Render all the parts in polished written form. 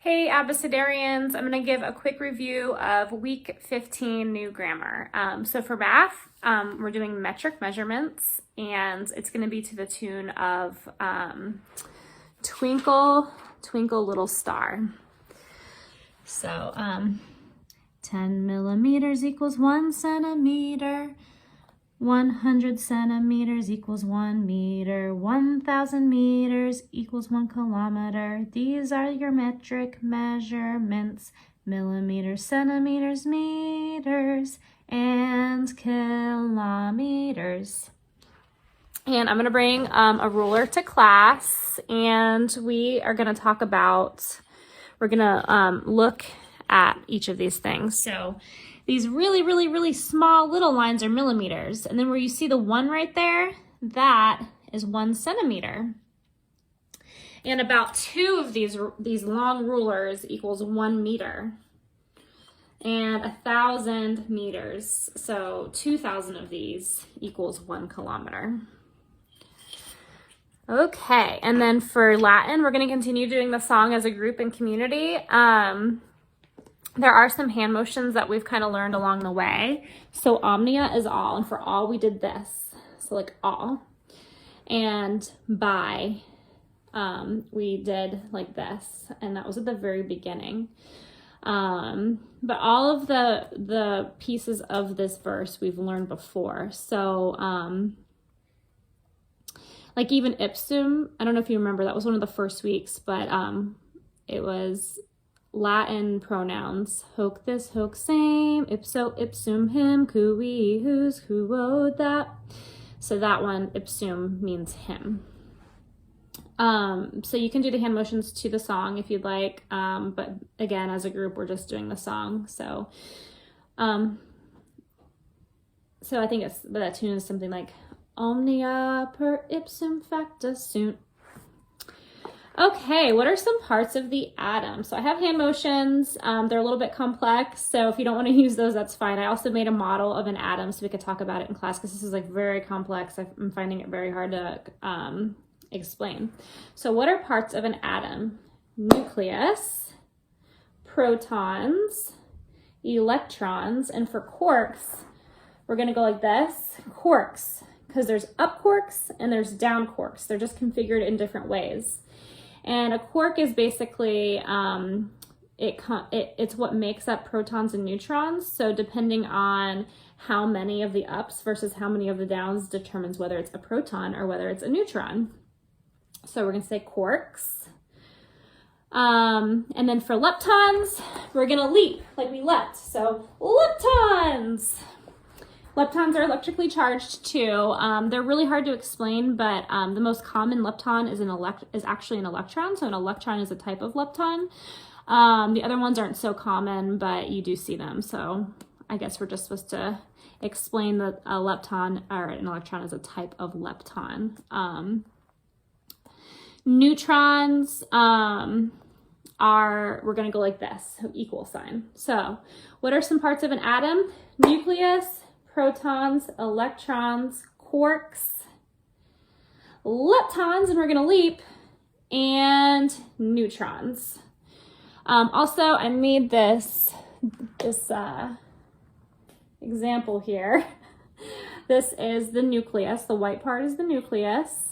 Hey Abecedarians, I'm going to give a quick review of week 15 new grammar. So for math, we're doing metric measurements, and it's going to be to the tune of Twinkle, Twinkle Little Star. So 10 millimeters equals 1 centimeter. 100 centimeters equals 1 meter. 1,000 meters equals 1 kilometer. These are your metric measurements. Millimeters, centimeters, meters, and kilometers. And I'm going to bring a ruler to class, and we are going to talk about, we're going to look at each of these things. So these really, really, really small little lines are millimeters. And then where you see the 1 right there, that is 1 centimeter. And about 2 of these long rulers equals 1 meter. And 1,000 meters. So 2,000 of these equals 1 kilometer. Okay, and then for Latin, we're going to continue doing the song as a group and community. There are some hand motions that we've kind of learned along the way. So omnia is all, and for all we did this. So like all. And by, we did like this, and that was at the very beginning. But all of the pieces of this verse we've learned before. So like even ipsum, I don't know if you remember, that was one of the first weeks, but it was Latin pronouns. Hoc this, hoc same, ipso, ipsum him, cui, whose, quod, that. So that one, ipsum, means him. So you can do the hand motions to the song if you'd like, but again, as a group, we're just doing the song. So I think that tune is something like omnia per ipsum facta sunt. Okay, what are some parts of the atom? So I have hand motions. They're a little bit complex, so if you don't want to use those, that's fine. I also made a model of an atom so we could talk about it in class because this is like very complex. I'm finding it very hard to explain. So what are parts of an atom? Nucleus, protons, electrons, and for quarks, we're going to go like this. Quarks, because there's up quarks and there's down quarks. They're just configured in different ways. And a quark is basically, it's what makes up protons and neutrons. So depending on how many of the ups versus how many of the downs determines whether it's a proton or whether it's a neutron. So we're going to say quarks. And then for leptons, we're going to leap like we leapt. So leptons. Leptons are electrically charged too. They're really hard to explain, but the most common lepton is actually an electron. So an electron is a type of lepton. The other ones aren't so common, but you do see them. So I guess we're just supposed to explain that a lepton or an electron is a type of lepton. Neutrons we're going to go like this, equal sign. So what are some parts of an atom? Nucleus, protons, electrons, quarks, leptons, and we're going to leap, and neutrons. Also, I made this example here. This is the nucleus. The white part is the nucleus.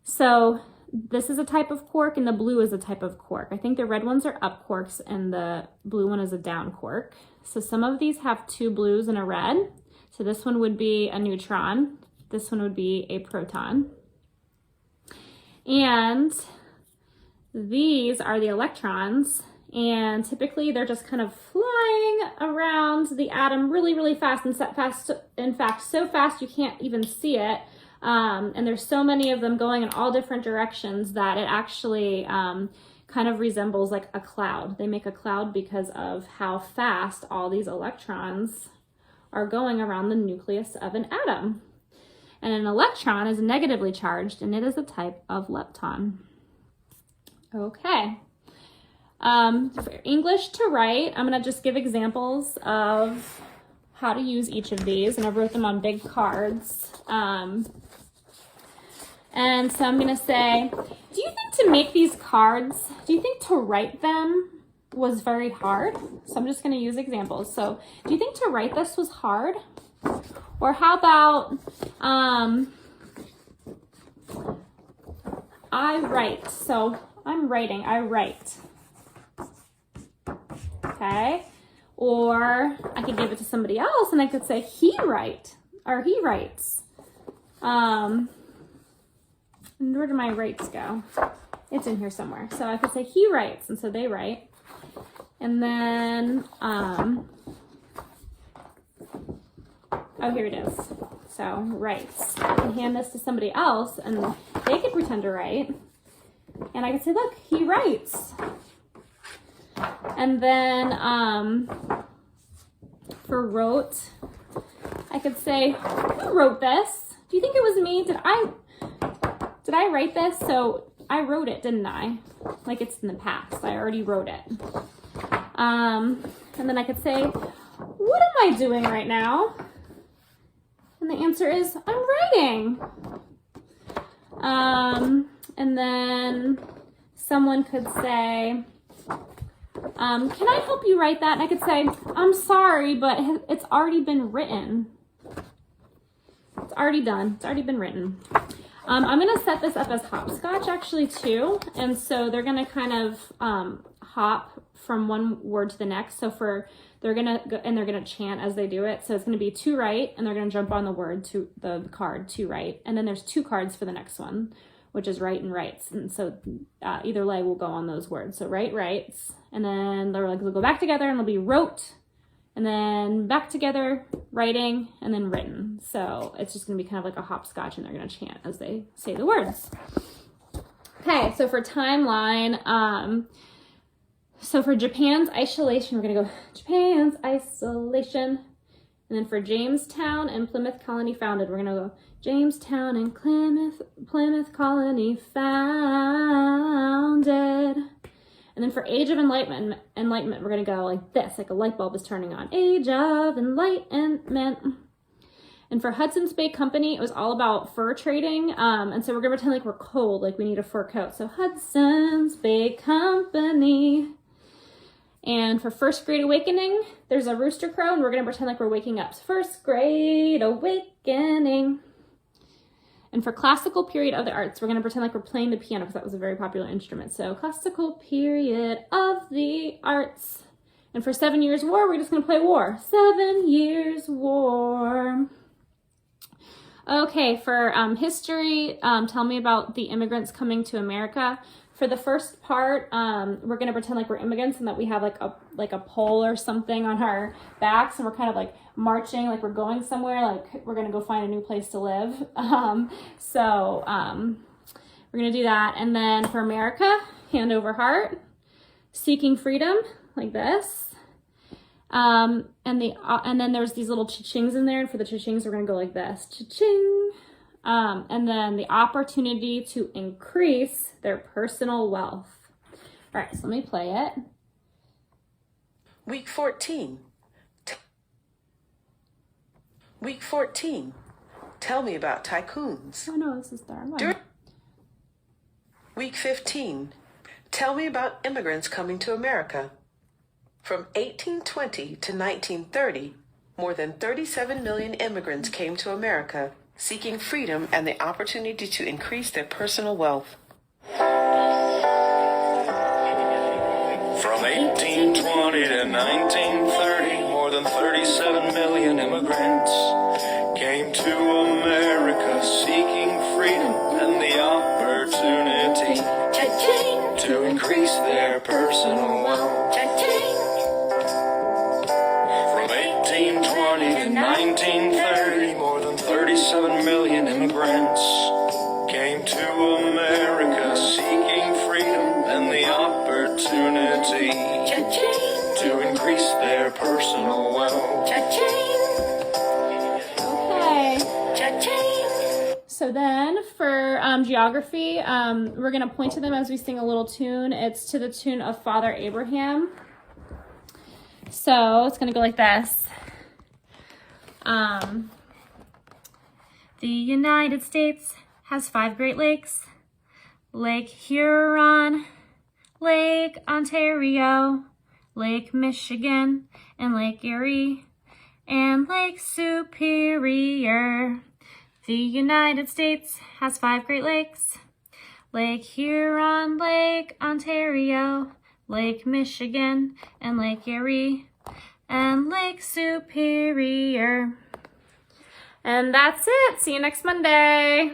So this is a type of quark, and the blue is a type of quark. I think the red ones are up quarks, and the blue one is a down quark. So some of these have 2 blues and a red. So this one would be a neutron. This one would be a proton. And these are the electrons. And typically they're just kind of flying around the atom really, really fast. And fast. In fact, so fast you can't even see it. And there's so many of them going in all different directions that it actually kind of resembles like a cloud. They make a cloud because of how fast all these electrons are going around the nucleus of an atom. And an electron is negatively charged, and it is a type of lepton. Okay. For English to write, I'm going to just give examples of how to use each of these, and I wrote them on big cards. And so I'm going to say, do you think to make these cards, do you think to write them was very hard? So I'm just going to use examples. So do you think to write this was hard? Or how about, I write. So I'm writing, I write. Okay. Or I could give it to somebody else and I could say he write or he writes. And where do my writes go? It's in here somewhere. So I could say he writes, and so they write. And then, oh, here it is. So writes. I can hand this to somebody else and they could pretend to write. And I could say, look, he writes. And then for wrote, I could say, who wrote this? Do you think it was me? Did I write this? So I wrote it, didn't I? Like it's in the past. I already wrote it. And then I could say, what am I doing right now? And the answer is, I'm writing. And then someone could say, can I help you write that? And I could say, I'm sorry, but it's already been written. It's already done. It's already been written. I'm going to set this up as hopscotch actually too. And so they're going to kind of hop from one word to the next. So they're going to go and they're going to chant as they do it. So it's going to be to write, and they're going to jump on the word to the card to write. And then there's 2 cards for the next one, which is write and writes. And so either leg will go on those words. So write, writes, and then their legs will go back together and they'll be wrote, and then back together, writing, and then written. So it's just going to be kind of like a hopscotch, and they're going to chant as they say the words. Okay, so for timeline, so for Japan's isolation, we're going to go Japan's isolation. And then for Jamestown and Plymouth Colony founded, we're going to go Jamestown and Plymouth Colony founded. And then for Age of Enlightenment, we're going to go like this, like a light bulb is turning on. Age of Enlightenment. And for Hudson's Bay Company, it was all about fur trading. And so we're going to pretend like we're cold, like we need a fur coat. So Hudson's Bay Company. And for First Great Awakening, there's a rooster crow, and we're going to pretend like we're waking up. So First Great Awakening. And for Classical Period of the Arts, we're going to pretend like we're playing the piano because that was a very popular instrument. So Classical Period of the Arts. And for 7 Years' War, we're just going to play war. 7 Years' War. Okay, for history, tell me about the immigrants coming to America. For the first part, we're going to pretend like we're immigrants and that we have like a pole or something on our backs, and we're kind of like marching, like we're going somewhere, like we're going to go find a new place to live. So we're going to do that. And then for America, hand over heart, seeking freedom, like this. And then there's these little cha-chings in there, and for the cha-chings, we're going to go like this, cha-ching. And then the opportunity to increase their personal wealth. All right, so let me play it. Week 14. Week 14. Tell me about tycoons. Oh no, this is the wrong one. Week 15. Tell me about immigrants coming to America. From 1820 to 1930, more than 37 million immigrants came to America, seeking freedom and the opportunity to increase their personal wealth. From 1820 to 1930, more than 37 million immigrants came to America, seeking freedom and the opportunity to increase their personal wealth. From 1820 to 1930, more than 37 million immigrants came to America, seeking freedom and the opportunity to increase their personal wealth. Okay. So then for geography, we're going to point to them as we sing a little tune. It's to the tune of Father Abraham. So it's going to go like this. The United States has 5 Great Lakes. Lake Huron, Lake Ontario, Lake Michigan, and Lake Erie, and Lake Superior. The United States has 5 Great Lakes. Lake Huron, Lake Ontario, Lake Michigan, and Lake Erie, and Lake Superior. And that's it. See you next Monday.